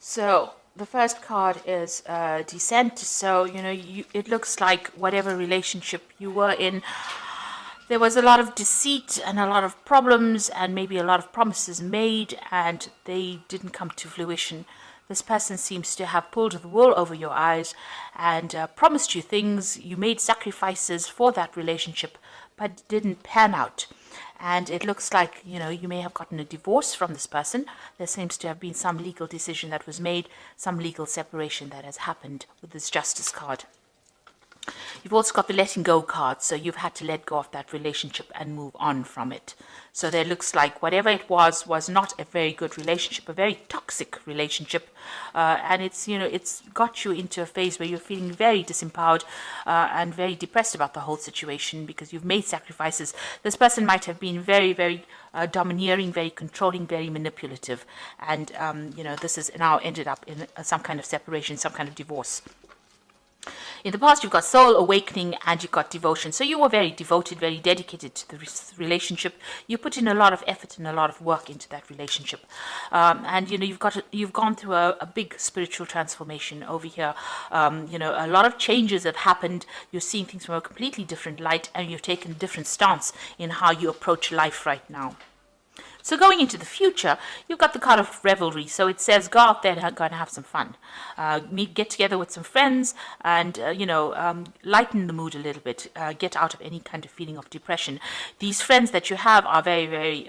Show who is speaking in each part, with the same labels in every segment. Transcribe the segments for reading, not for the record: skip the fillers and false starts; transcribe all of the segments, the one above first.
Speaker 1: So the first card is descent. So it looks like whatever relationship you were in, there was a lot of deceit and a lot of problems and maybe a lot of promises made and they didn't come to fruition. This person seems to have pulled the wool over your eyes and promised you things. You made sacrifices for that relationship, but didn't pan out. And it looks like, you may have gotten a divorce from this person. There seems to have been some legal decision that was made, some legal separation that has happened with this Justice card. You've also got the letting go card, so you've had to let go of that relationship and move on from it. So there looks like whatever it was not a very good relationship, a very toxic relationship, and it's got you into a phase where you're feeling very disempowered and very depressed about the whole situation because you've made sacrifices. This person might have been very, very domineering, very controlling, very manipulative, and this has now ended up in some kind of separation, some kind of divorce. In the past, you've got soul awakening and you've got devotion. So you were very devoted, very dedicated to the relationship. You put in a lot of effort and a lot of work into that relationship. And you've gone through a big spiritual transformation over here. A lot of changes have happened. You're seeing things from a completely different light and you've taken a different stance in how you approach life right now. So going into the future, you've got the card of revelry. So it says, go out there and go and have some fun. Get together with some friends and, lighten the mood a little bit. Get out of any kind of feeling of depression. These friends that you have are very, very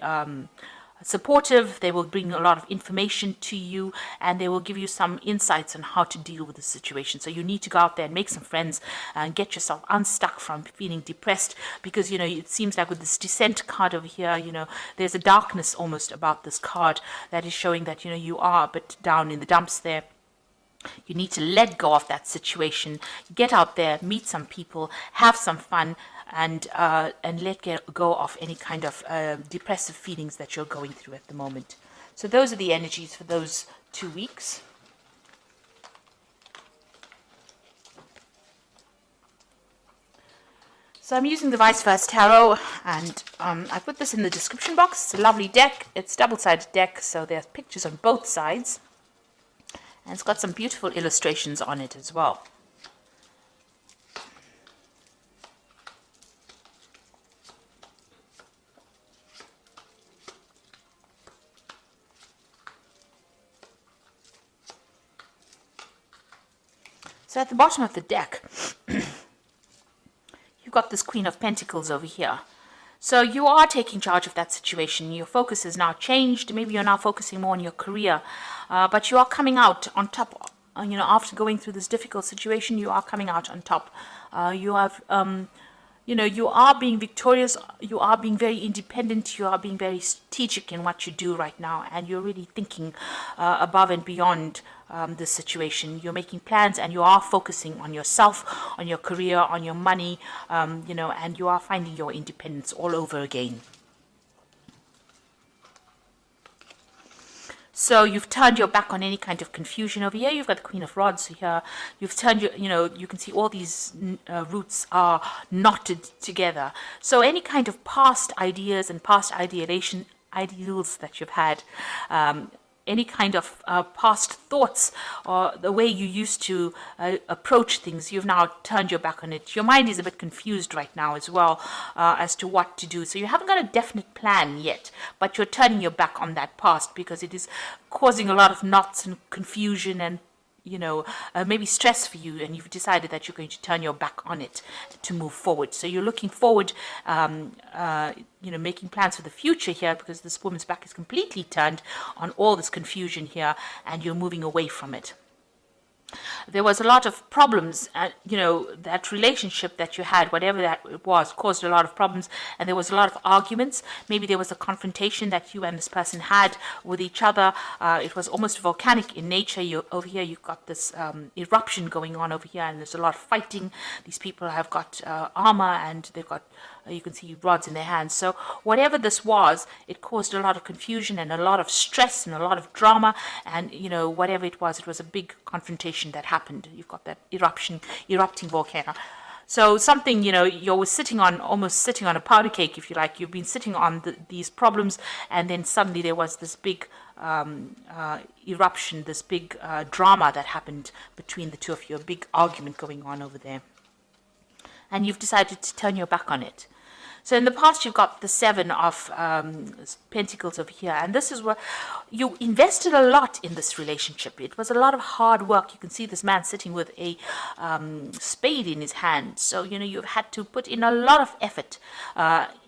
Speaker 1: supportive. They will bring a lot of information to you and they will give you some insights on how to deal with the situation. So you need to go out there and make some friends and get yourself unstuck from feeling depressed because it seems like with this descent card over here, there's a darkness almost about this card that is showing that you are a bit down in the dumps there. You need to let go of that situation, get out there, meet some people, have some fun, and let go of any kind of depressive feelings that you're going through at the moment. So those are the energies for those 2 weeks. So I'm using the Vice Versa Tarot, and I put this in the description box. It's a lovely deck. It's a double-sided deck, so there's pictures on both sides. And it's got some beautiful illustrations on it as well. So at the bottom of the deck, you've got this Queen of Pentacles over here. So you are taking charge of that situation. Your focus has now changed. Maybe you're now focusing more on your career. But you are coming out on top. After going through this difficult situation, you are coming out on top. You are being victorious. You are being very independent. You are being very strategic in what you do right now. And you're really thinking above and beyond this situation. You're making plans and you are focusing on yourself, on your career, on your money, and you are finding your independence all over again. So you've turned your back on any kind of confusion over here. You've got the Queen of Rods here. You've turned you can see all these roots are knotted together. So any kind of past ideas and past ideals that you've had, any kind of past thoughts or the way you used to approach things, you've now turned your back on it. Your mind is a bit confused right now as well as to what to do. So you haven't got a definite plan yet, but you're turning your back on that past because it is causing a lot of knots and confusion and maybe stress for you, and you've decided that you're going to turn your back on it to move forward. So you're looking forward, making plans for the future here because this woman's back is completely turned on all this confusion here and you're moving away from it. There was a lot of problems, that relationship that you had, whatever that was, caused a lot of problems, and there was a lot of arguments. Maybe there was a confrontation that you and this person had with each other. It was almost volcanic in nature. Over here, you've got this eruption going on over here, and there's a lot of fighting. These people have got armor, and they've got you can see rods in their hands. So whatever this was, it caused a lot of confusion and a lot of stress and a lot of drama. And, whatever it was a big confrontation that happened. You've got that erupting volcano. So something, you're almost sitting on a powder cake, if you like. You've been sitting on these problems, and then suddenly there was this big eruption, this big drama that happened between the two of you, a big argument going on over there. And you've decided to turn your back on it. So in the past, you've got the Seven of Pentacles over here. And this is where you invested a lot in this relationship. It was a lot of hard work. You can see this man sitting with a spade in his hand. So, you've had to put in a lot of effort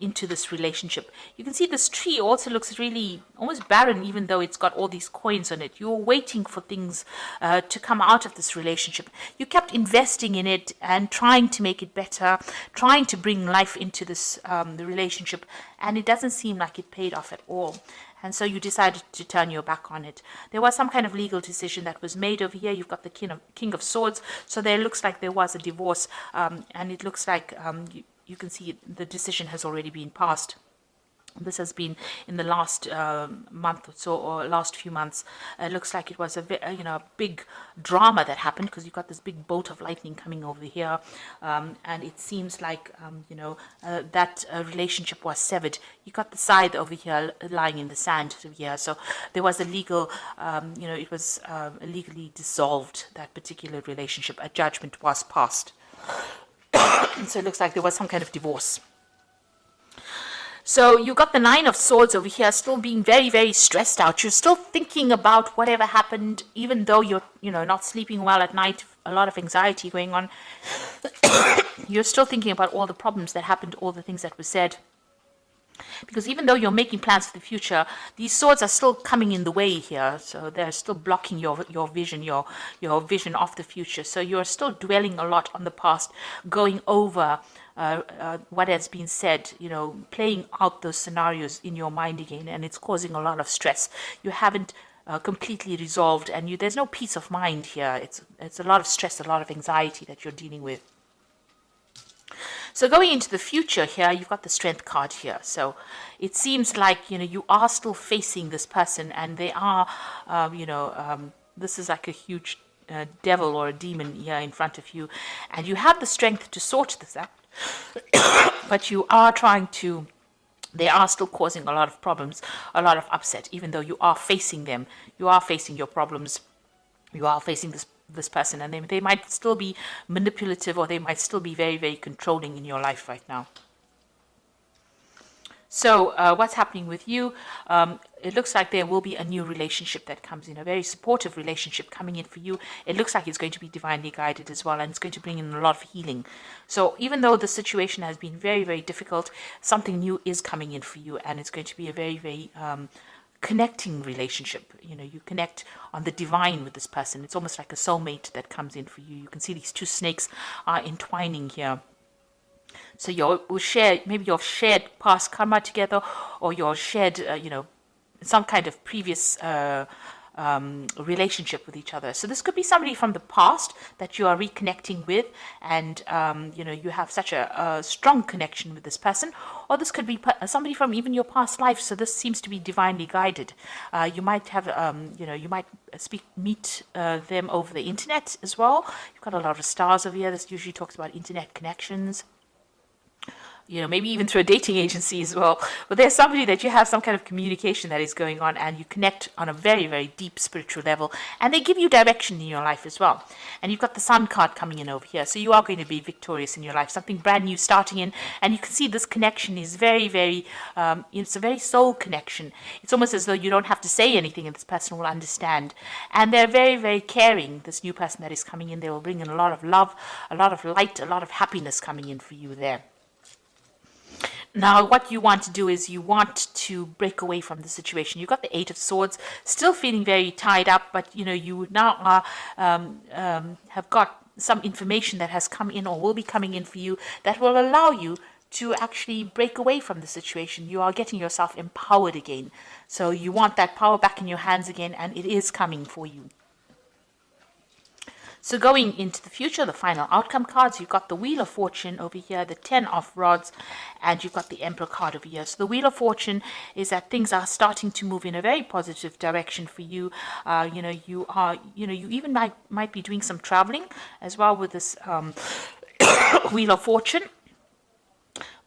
Speaker 1: into this relationship. You can see this tree also looks really almost barren, even though it's got all these coins on it. You're waiting for things to come out of this relationship. You kept investing in it and trying to make it better, trying to bring life into this the relationship, and it doesn't seem like it paid off at all. And so you decided to turn your back on it. There was some kind of legal decision that was made over here. You've got the King of Swords, so there looks like there was a divorce, and it looks like you can see the decision has already been passed. This has been in the last month or so, or last few months. It looks like it was a big drama that happened, because you've got this big bolt of lightning coming over here, and it seems like that relationship was severed. You got the scythe over here lying in the sand over here, so there was a legal, it was legally dissolved, that particular relationship. A judgment was passed. So it looks like there was some kind of divorce. So you got the Nine of Swords over here, still being very, very stressed out. You're still thinking about whatever happened, even though you're, not sleeping well at night, a lot of anxiety going on. You're still thinking about all the problems that happened, all the things that were said. Because even though you're making plans for the future, these swords are still coming in the way here. So they're still blocking your vision, your vision of the future. So you're still dwelling a lot on the past, going over what has been said, playing out those scenarios in your mind again, and it's causing a lot of stress. You haven't completely resolved, and there's no peace of mind here. It's a lot of stress, a lot of anxiety that you're dealing with. So going into the future here, you've got the Strength card here. So it seems like, you are still facing this person, and they are, this is like a huge devil or a demon here in front of you, and you have the strength to sort this out. But you are trying to, they are still causing a lot of problems, a lot of upset, even though you are facing them. You are facing your problems. You are facing this person, and they might still be manipulative, or they might still be very, very controlling in your life right now. So what's happening with you? It looks like there will be a new relationship that comes in, a very supportive relationship coming in for you. It looks like it's going to be divinely guided as well, and it's going to bring in a lot of healing. So even though the situation has been very, very difficult, something new is coming in for you, and it's going to be a very, very connecting relationship. You connect on the divine with this person. It's almost like a soulmate that comes in for you. You can see these two snakes are entwining here. So you'll share, maybe you've shared past karma together, or you've shared, some kind of previous relationship with each other. So this could be somebody from the past that you are reconnecting with, and you have such a strong connection with this person. Or this could be somebody from even your past life. So this seems to be divinely guided. You might have, you might meet them over the internet as well. You've got a lot of stars over here. This usually talks about internet connections. Maybe even through a dating agency as well. But there's somebody that you have some kind of communication that is going on, and you connect on a very, very deep spiritual level, and they give you direction in your life as well. And you've got the Sun card coming in over here. So you are going to be victorious in your life, something brand new starting in. And you can see this connection is very, very, it's a very soul connection. It's almost as though you don't have to say anything and this person will understand. And they're very, very caring, this new person that is coming in. They will bring in a lot of love, a lot of light, a lot of happiness coming in for you there. Now, what you want to do is you want to break away from the situation. You've got the Eight of Swords, still feeling very tied up, but you now have got some information that has come in or will be coming in for you that will allow you to actually break away from the situation. You are getting yourself empowered again. So you want that power back in your hands again, and it is coming for you. So going into the future, the final outcome cards, you've got the Wheel of Fortune over here, the Ten of Rods, and you've got the Emperor card over here. So the Wheel of Fortune is that things are starting to move in a very positive direction for you. You are, you even might be doing some traveling as well with this Wheel of Fortune.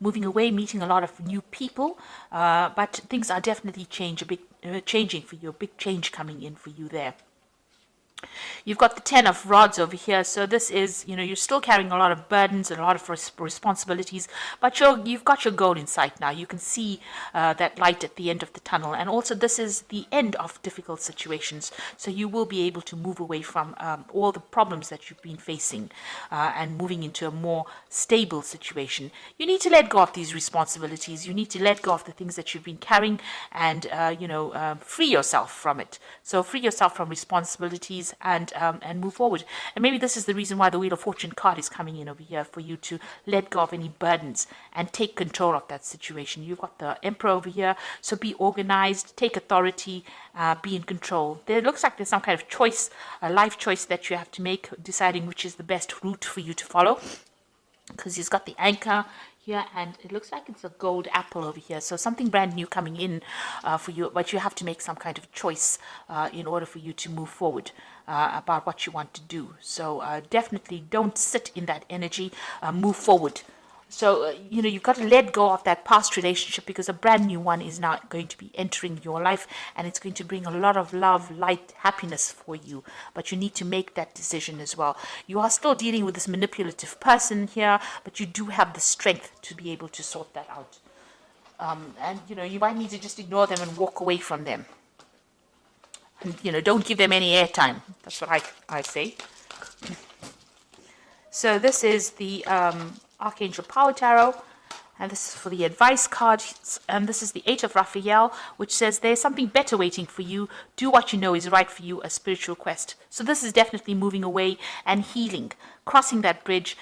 Speaker 1: moving away, meeting a lot of new people, but things are definitely changing for you, a big change coming in for you there. You've got the 10 of rods over here. So this is, you're still carrying a lot of burdens and a lot of responsibilities, but you've got your goal in sight now. You can see that light at the end of the tunnel. And also this is the end of difficult situations. So you will be able to move away from all the problems that you've been facing and moving into a more stable situation. You need to let go of these responsibilities. You need to let go of the things that you've been carrying and, free yourself from it. So free yourself from responsibilities and move forward. And maybe this is the reason why the Wheel of Fortune card is coming in over here, for you to let go of any burdens and take control of that situation. You've got the Emperor over here, so be organized, take authority, be in control. There looks like there's some kind of choice, a life choice that you have to make, deciding which is the best route for you to follow, because he's got the anchor here, and it looks like it's a gold apple over here. So something brand new coming in for you, but you have to make some kind of choice in order for you to move forward about what you want to do. So definitely don't sit in that energy, move forward. So, you've got to let go of that past relationship, because a brand new one is now going to be entering your life, and it's going to bring a lot of love, light, happiness for you. But you need to make that decision as well. You are still dealing with this manipulative person here, but you do have the strength to be able to sort that out. And, you might need to just ignore them and walk away from them. And, don't give them any airtime. That's what I say. So this is the Archangel Power Tarot, and this is for the advice card, and this is the 8 of Raphael, which says there's something better waiting for you. Do what you know is right for you, a spiritual quest. So this is definitely moving away and healing, crossing that bridge,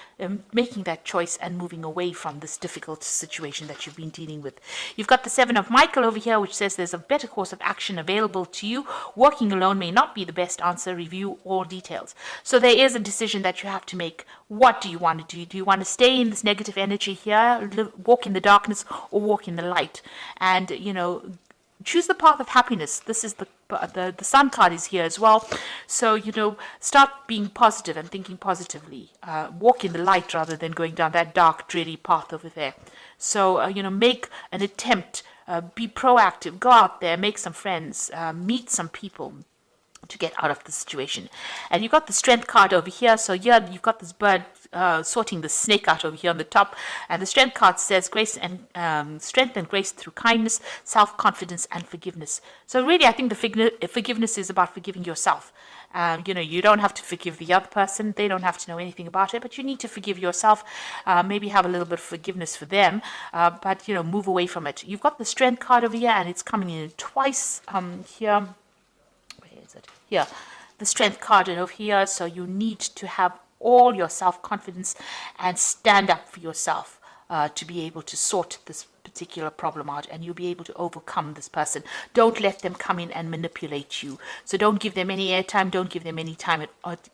Speaker 1: making that choice and moving away from this difficult situation that you've been dealing with. You've got the 7 of Michael over here, which says there's a better course of action available to you. Working alone may not be the best answer. Review all details. So there is a decision that you have to make. What do you want to do? Do you want to stay in this negative energy here, walk in the darkness, or walk in the light? And, choose the path of happiness. This is the Sun card is here as well. So, start being positive and thinking positively. Walk in the light rather than going down that dark, dreary path over there. So, make an attempt. Be proactive. Go out there. Make some friends. Meet some people to get out of the situation. And you've got the Strength card over here. So here you've got this bird sorting the snake out over here on the top, and the Strength card says grace and strength and grace through kindness, self-confidence, and forgiveness. So really, I think the forgiveness is about forgiving yourself. You don't have to forgive the other person. They don't have to know anything about it, but you need to forgive yourself. Maybe have a little bit of forgiveness for them, but move away from it. You've got the Strength card over here, and it's coming in twice here. Here, the Strength card over here. So you need to have all your self-confidence and stand up for yourself to be able to sort this particular problem out, and you'll be able to overcome this person. Don't let them come in and manipulate you. So don't give them any airtime. Don't give them any time,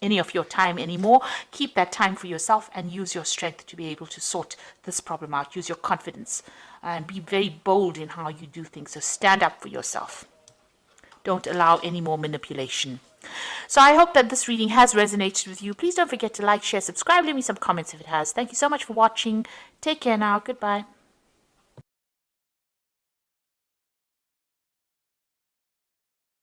Speaker 1: any of your time anymore. Keep that time for yourself and use your strength to be able to sort this problem out. Use your confidence and be very bold in how you do things. So stand up for yourself. Don't allow any more manipulation. So I hope that this reading has resonated with you. Please don't forget to like, share, subscribe. Leave me some comments if it has. Thank you so much for watching. Take care now. Goodbye.